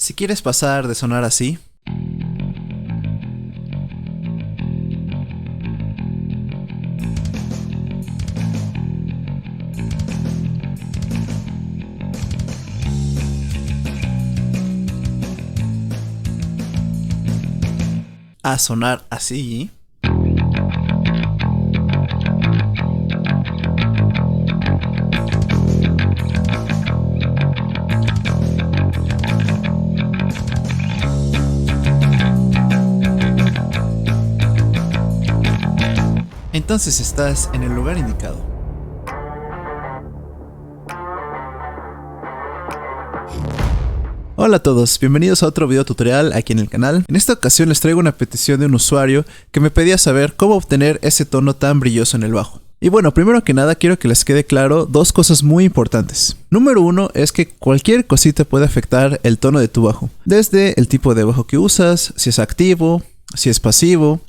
Si quieres pasar de sonar así a sonar así, entonces estás en el lugar indicado. Hola a todos, bienvenidos a otro video tutorial aquí en el canal. En esta ocasión les traigo una petición de un usuario que me pedía saber cómo obtener ese tono tan brilloso en el bajo. Y bueno, primero que nada quiero que les quede claro dos cosas muy importantes. Número uno es que cualquier cosita puede afectar el tono de tu bajo. Desde el tipo de bajo que usas, si es activo, si es pasivo,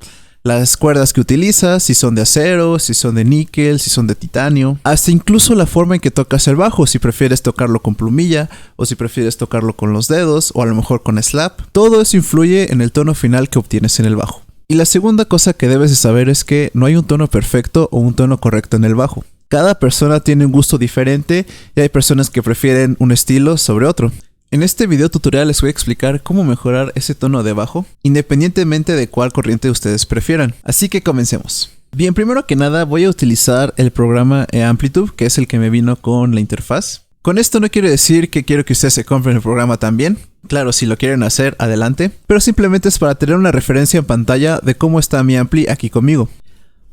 las cuerdas que utilizas, si son de acero, si son de níquel, si son de titanio, hasta incluso la forma en que tocas el bajo, si prefieres tocarlo con plumilla o si prefieres tocarlo con los dedos o a lo mejor con slap. Todo eso influye en el tono final que obtienes en el bajo. Y la segunda cosa que debes de saber es que no hay un tono perfecto o un tono correcto en el bajo. Cada persona tiene un gusto diferente y hay personas que prefieren un estilo sobre otro. En este video tutorial les voy a explicar cómo mejorar ese tono de bajo, independientemente de cuál corriente ustedes prefieran. Así que comencemos. Bien, primero que nada voy a utilizar el programa Amplitude, que es el que me vino con la interfaz. Con esto no quiero decir que quiero que ustedes se compren el programa también. Claro, si lo quieren hacer, adelante. Pero simplemente es para tener una referencia en pantalla de cómo está mi ampli aquí conmigo.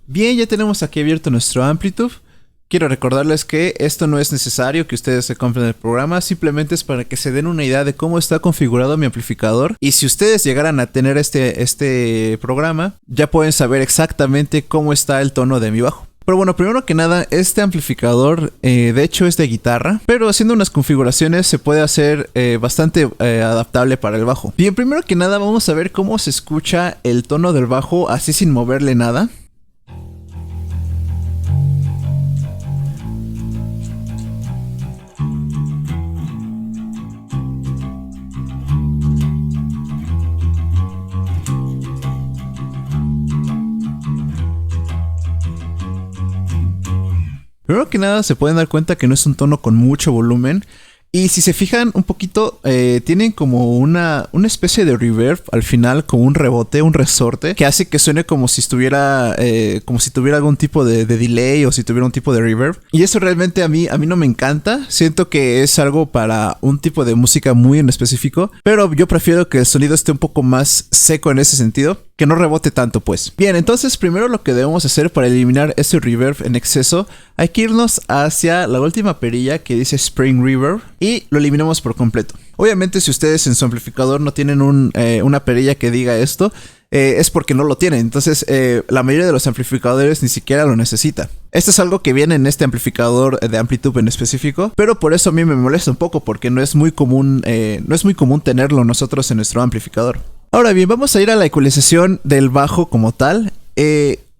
Bien, ya tenemos aquí abierto nuestro Amplitude. Quiero recordarles que esto no es necesario que ustedes se compren el programa, simplemente es para que se den una idea de cómo está configurado mi amplificador. Y si ustedes llegaran a tener este programa, ya pueden saber exactamente cómo está el tono de mi bajo. Pero bueno, primero que nada, este amplificador de hecho es de guitarra, pero haciendo unas configuraciones se puede hacer bastante adaptable para el bajo. Bien, primero que nada vamos a ver cómo se escucha el tono del bajo así sin moverle nada. Primero que nada se pueden dar cuenta que no es un tono con mucho volumen. Y si se fijan un poquito, tienen como una especie de reverb al final, como un rebote, un resorte, que hace que suene como si estuviera, como si tuviera algún tipo de delay o si tuviera un tipo de reverb. Y eso realmente a mí no me encanta. Siento que es algo para un tipo de música muy en específico, pero yo prefiero que el sonido esté un poco más seco en ese sentido, que no rebote tanto pues. Bien, entonces primero lo que debemos hacer para eliminar ese reverb en exceso, hay que irnos hacia la última perilla que dice Spring Reverb y lo eliminamos por completo. Obviamente si ustedes en su amplificador no tienen una perilla que diga esto, es porque no lo tienen. Entonces la mayoría de los amplificadores ni siquiera lo necesita. Esto es algo que viene en este amplificador de Amplitude en específico, pero por eso a mí me molesta un poco porque no es muy común tenerlo nosotros en nuestro amplificador. Ahora bien, vamos a ir a la ecualización del bajo como tal.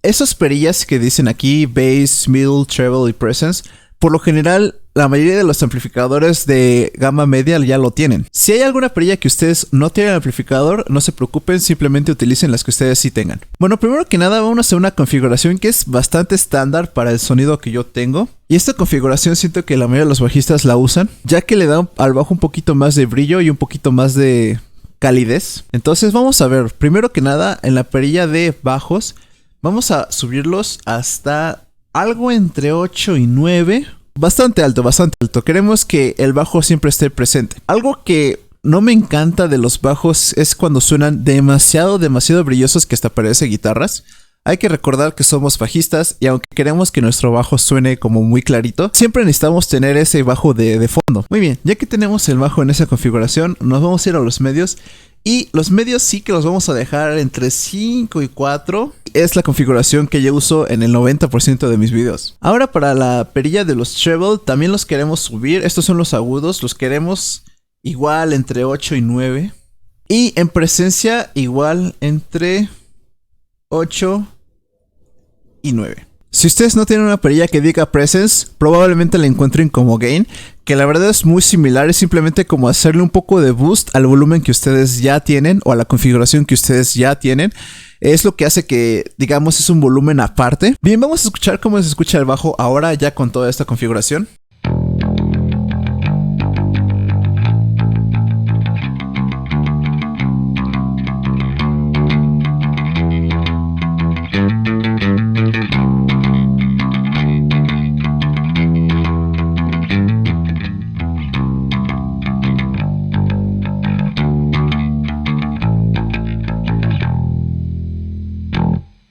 Esas perillas que dicen aquí, bass, middle, treble y presence, por lo general la mayoría de los amplificadores de gama media ya lo tienen. Si hay alguna perilla que ustedes no tienen amplificador, no se preocupen, simplemente utilicen las que ustedes sí tengan. Bueno, primero que nada vamos a hacer una configuración que es bastante estándar para el sonido que yo tengo. Y esta configuración siento que la mayoría de los bajistas la usan, ya que le da al bajo un poquito más de brillo y un poquito más de calidez. Entonces vamos a ver, primero que nada en la perilla de bajos vamos a subirlos hasta algo entre 8 y 9. Bastante alto, bastante alto. Queremos que el bajo siempre esté presente. Algo que no me encanta de los bajos es cuando suenan demasiado brillosos que hasta parecen guitarras. Hay que recordar que somos bajistas y aunque queremos que nuestro bajo suene como muy clarito, siempre necesitamos tener ese bajo de fondo. Muy bien, ya que tenemos el bajo en esa configuración, nos vamos a ir a los medios. Y los medios sí que los vamos a dejar entre 5 y 4. Es la configuración que yo uso en el 90% de mis videos. Ahora para la perilla de los treble también los queremos subir. Estos son los agudos, los queremos igual entre 8 y 9. Y en presencia igual entre 8 y 9. Si ustedes no tienen una perilla que diga Presence, probablemente la encuentren como Gain, que la verdad es muy similar, es simplemente como hacerle un poco de boost al volumen que ustedes ya tienen o a la configuración que ustedes ya tienen. Es lo que hace que, digamos, es un volumen aparte. Bien, vamos a escuchar cómo se escucha el bajo ahora ya con toda esta configuración.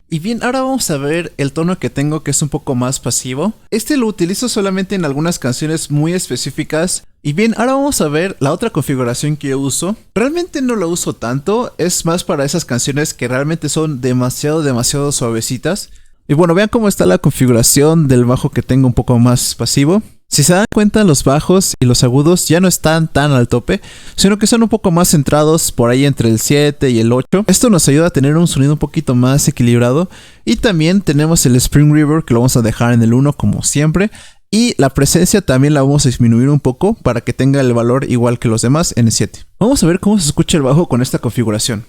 Y bien, ahora vamos a ver el tono que tengo, que es un poco más pasivo. Este lo utilizo solamente en algunas canciones muy específicas. Y bien, ahora vamos a ver la otra configuración que yo uso. Realmente no lo uso tanto, es más para esas canciones que realmente son demasiado suavecitas. Y bueno, vean cómo está la configuración del bajo que tengo un poco más pasivo. Si se dan cuenta, los bajos y los agudos ya no están tan al tope, sino que son un poco más centrados por ahí entre el 7 y el 8. Esto nos ayuda a tener un sonido un poquito más equilibrado. Y también tenemos el Spring Reverb, que lo vamos a dejar en el 1 como siempre. Y la presencia también la vamos a disminuir un poco para que tenga el valor igual que los demás en el 7. Vamos a ver cómo se escucha el bajo con esta configuración.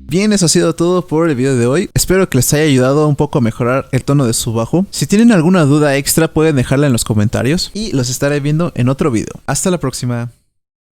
Bien, eso ha sido todo por el video de hoy. Espero que les haya ayudado un poco a mejorar el tono de su bajo. Si tienen alguna duda extra pueden dejarla en los comentarios y los estaré viendo en otro video. Hasta la próxima.